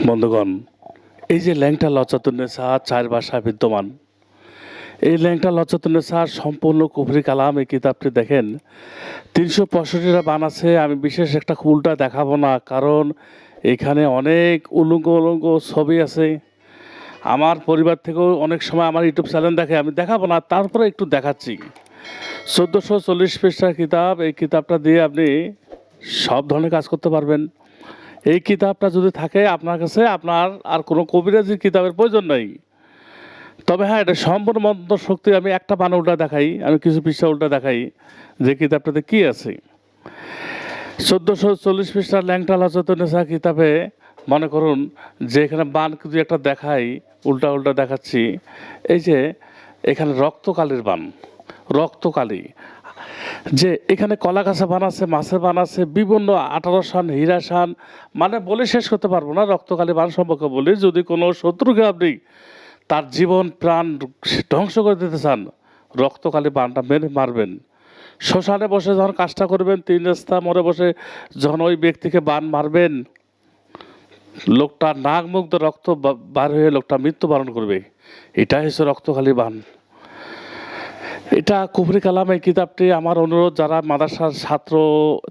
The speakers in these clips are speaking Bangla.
বন্ধুগণ, এই যে ল্যাংটা লজ্জাতুন্নেসা চার ভাষায় বিদ্যমান, এই ল্যাংটা লজ্জাতুন্নেসা সম্পূর্ণ কুফরি কালাম। এই কিতাবটি দেখেন 365টা বান আছে। আমি বিশেষ একটা উল্টা দেখাবো না, কারণ এখানে অনেক উলঙ্গ উলঙ্গ ছবি আছে। আমার পরিবার থেকেও অনেক সময় আমার ইউটিউব চ্যানেল দেখে, আমি দেখাবো না, তারপরে একটু দেখাচ্ছি। 1440 পৃষ্ঠার কিতাব। এই কিতাবটা দিয়ে আপনি সব ধরনের কাজ করতে পারবেন। এই কিতাবটা যদি থাকে আপনার কাছে, আপনার আর কোনো কবিরাজির কিতাবের প্রয়োজন নেই। তবে হ্যাঁ, এটা সম্পূর্ণ মন্ত্র শক্তি। আমি একটা বান উল্টা দেখাই, আমি কিছু পৃষ্ঠা উল্টা দেখাই যে কিতাবটাতে কি আছে। 1440 পৃষ্ঠার ল্যাংটা লজ্জাতুন্নেসা কিতাবে মনে করুন যে এখানে বান কিছু একটা দেখাই, উল্টা উল্টা দেখাচ্ছি। এই যে এখানে রক্তকালির বান, রক্তকালী, যে এখানে কলা গাছে বান আছে, মাছের বান আছে, বিভিন্ন 18 শান, হীরা শান, মানে বলে শেষ করতে পারবো না। রক্তকালী বান সম্পর্কে বলি, যদি কোনো শত্রুকে আপনি তার জীবন প্রাণ ধ্বংস করে দিতে চান, রক্তকালী বানটা মেরে মারবেন। শ্মশানে বসে যখন কাজটা করবেন, 3 রাস্তা মোড়ে বসে যখন ওই ব্যক্তিকে বান মারবেন, লোকটা নাক মুখ দিয়ে রক্ত বার হয়ে লোকটা মৃত্যুবরণ করবে। এটাই হচ্ছে রক্তকালী বান। এটা কুফরি কালাম। এই কিতাবটি আমার অনুরোধ, যারা মাদ্রাসার ছাত্র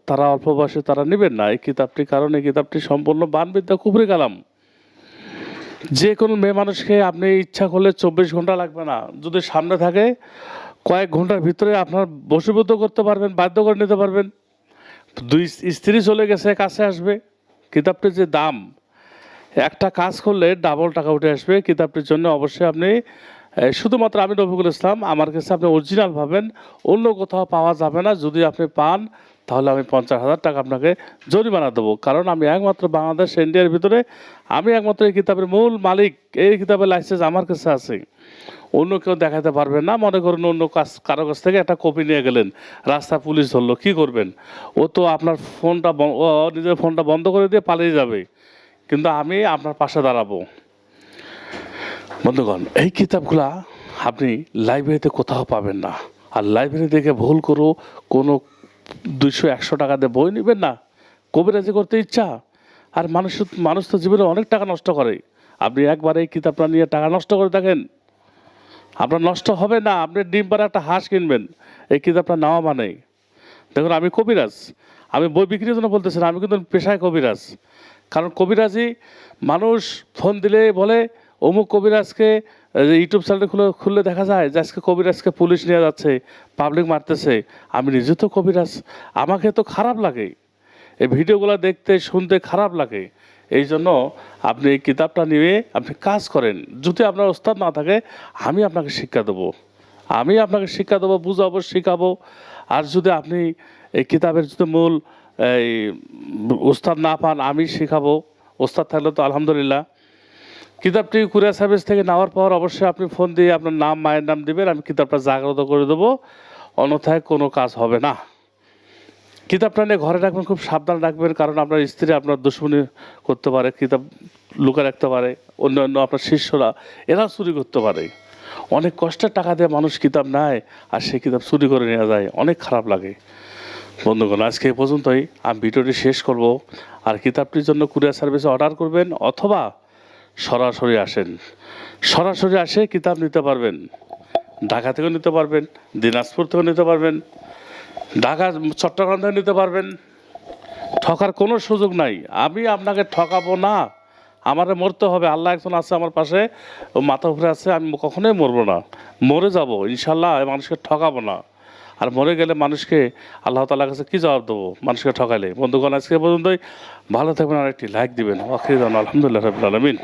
তারা অল্প বয়সে তারা নেবেন না এই কিতাবটি, কারণ এই কিতাবটি সম্পূর্ণ বানবিদ্যা, কুফরি কালাম। যে কোনো মেয়ে মানুষকে আপনি ইচ্ছা করলে 24 ঘন্টা লাগবে না, যদি সামনে থাকে কয়েক ঘন্টার ভিতরে আপনার বশীভূত করতে পারবেন, বাধ্য করে নিতে পারবেন। 2 স্ত্রী চলে গেছে, কাছে আসবে। কিতাবটির যে দাম, একটা কাজ করলে ডাবল টাকা উঠে আসবে। কিতাবটির জন্য অবশ্যই আপনি শুধুমাত্র আমি রফিকুল ইসলাম, আমার কাছে আপনি অরিজিনাল পাবেন, অন্য কোথাও পাওয়া যাবে না। যদি আপনি পান তাহলে আমি 50,000 টাকা আপনাকে জরিমানা দেবো, কারণ আমি একমাত্র বাংলাদেশ ইন্ডিয়ার ভিতরে আমি একমাত্র এই কিতাবের মূল মালিক। এই কিতাবের লাইসেন্স আমার কাছে আছে, অন্য কেউ দেখাতে পারবেন না। মনে করুন অন্য কারো কাছ থেকে একটা কপি নিয়ে গেলেন, রাস্তা পুলিশ ধরলো, কী করবেন? ও তো আপনার ফোনটা নিজের ফোনটা বন্ধ করে দিয়ে পালিয়ে যাবে, কিন্তু আমি আপনার পাশে দাঁড়াবো। বন্ধুগণ, এই কিতাবগুলা আপনি লাইব্রেরিতে কোথাও পাবেন না। আর লাইব্রেরি থেকে ভুল করো কোনো 200-100 টাকা দিয়ে বই নেবেন না। কবিরাজি করতে ইচ্ছা, আর মানুষ তো জীবনে অনেক টাকা নষ্ট করে। আপনি একবার এই কিতাবটা নিয়ে টাকা নষ্ট করে দেখেন, আপনার নষ্ট হবে না। আপনি ডিম পাড়া একটা হাঁস কিনবেন, এই কিতাবটা নেওয়া মানে। দেখুন, আমি কবিরাজ, আমি বই বিক্রির জন্য বলতেছি না, আমি কিন্তু পেশায় কবিরাজ। কারণ কবিরাজি মানুষ ফোন দিলে বলে অমুক কবিরাজকে, ইউটিউব চ্যানেল খুললে দেখা যায় যে আজকে কবিরাজকে পুলিশ নিয়ে যাচ্ছে, পাবলিক মারতেছে। আমি নিজে তো কবিরাজ, আমাকে তো খারাপ লাগে, এই ভিডিওগুলো দেখতে শুনতে খারাপ লাগে। এই জন্য আপনি এই কিতাবটা নিয়ে আপনি কাজ করেন। যদি আপনার ওস্তাদ না থাকে, আমি আপনাকে শিক্ষা দেবো, বুঝাবো, শেখাবো। আর যদি আপনি এই কিতাবের যদি মূল এই ওস্তাদ না পান, আমি শেখাবো। ওস্তাদ থাকলে তো আলহামদুলিল্লাহ। কিতাবটি কুরিয়ার সার্ভিস থেকে নেওয়ার পর অবশ্যই আপনি ফোন দিয়ে আপনার নাম, মায়ের নাম দিবেন, আমি কিতাবটা জাগ্রত করে দেবো। অন্যথায় কোনো কাজ হবে না। কিতাবটা নিয়ে ঘরে রাখবেন, খুব সাবধান রাখবেন, কারণ আপনার স্ত্রী আপনার দুশ্মনী করতে পারে, কিতাব লুকিয়ে রাখতে পারে। অন্য আপনার শিষ্যরা এরা চুরি করতে পারে। অনেক কষ্টের টাকা দিয়ে মানুষ কিতাব নেয়, আর সেই কিতাব চুরি করে নেওয়া যায়, অনেক খারাপ লাগে। বন্ধুগণ, আজকে এই পর্যন্তই। আমি ভিডিওটি শেষ করব। আর কিতাবটির জন্য কুরিয়ার সার্ভিসে অর্ডার করবেন, অথবা সরাসরি আসেন। সরাসরি আসে কিতাব নিতে পারবেন। ঢাকা থেকেও নিতে পারবেন, দিনাজপুর থেকেও নিতে পারবেন, ঢাকা চট্টগ্রাম থেকে নিতে পারবেন। ঠকার কোনো সুযোগ নাই। আমি আপনাকে ঠকাবো না, আমারে মরতে হবে। আল্লাহ একজন আছে আমার পাশে, ও মাথা উপরে আছে, আমি কখনোই মরবো না, মরে যাব ইনশাল্লাহ। মানুষকে ঠকাবো না। আর মরে গেলে মানুষকে আল্লাহ তাআলার কাছে কী জবাব দেবো মানুষকে ঠকাইলে? বন্ধুগণ, আজকে পর্যন্তই। ভালো থাকবেন, আর একটি লাইক দিবেন। আলহামদুলিল্লাহ রাব্বিল আলামিন।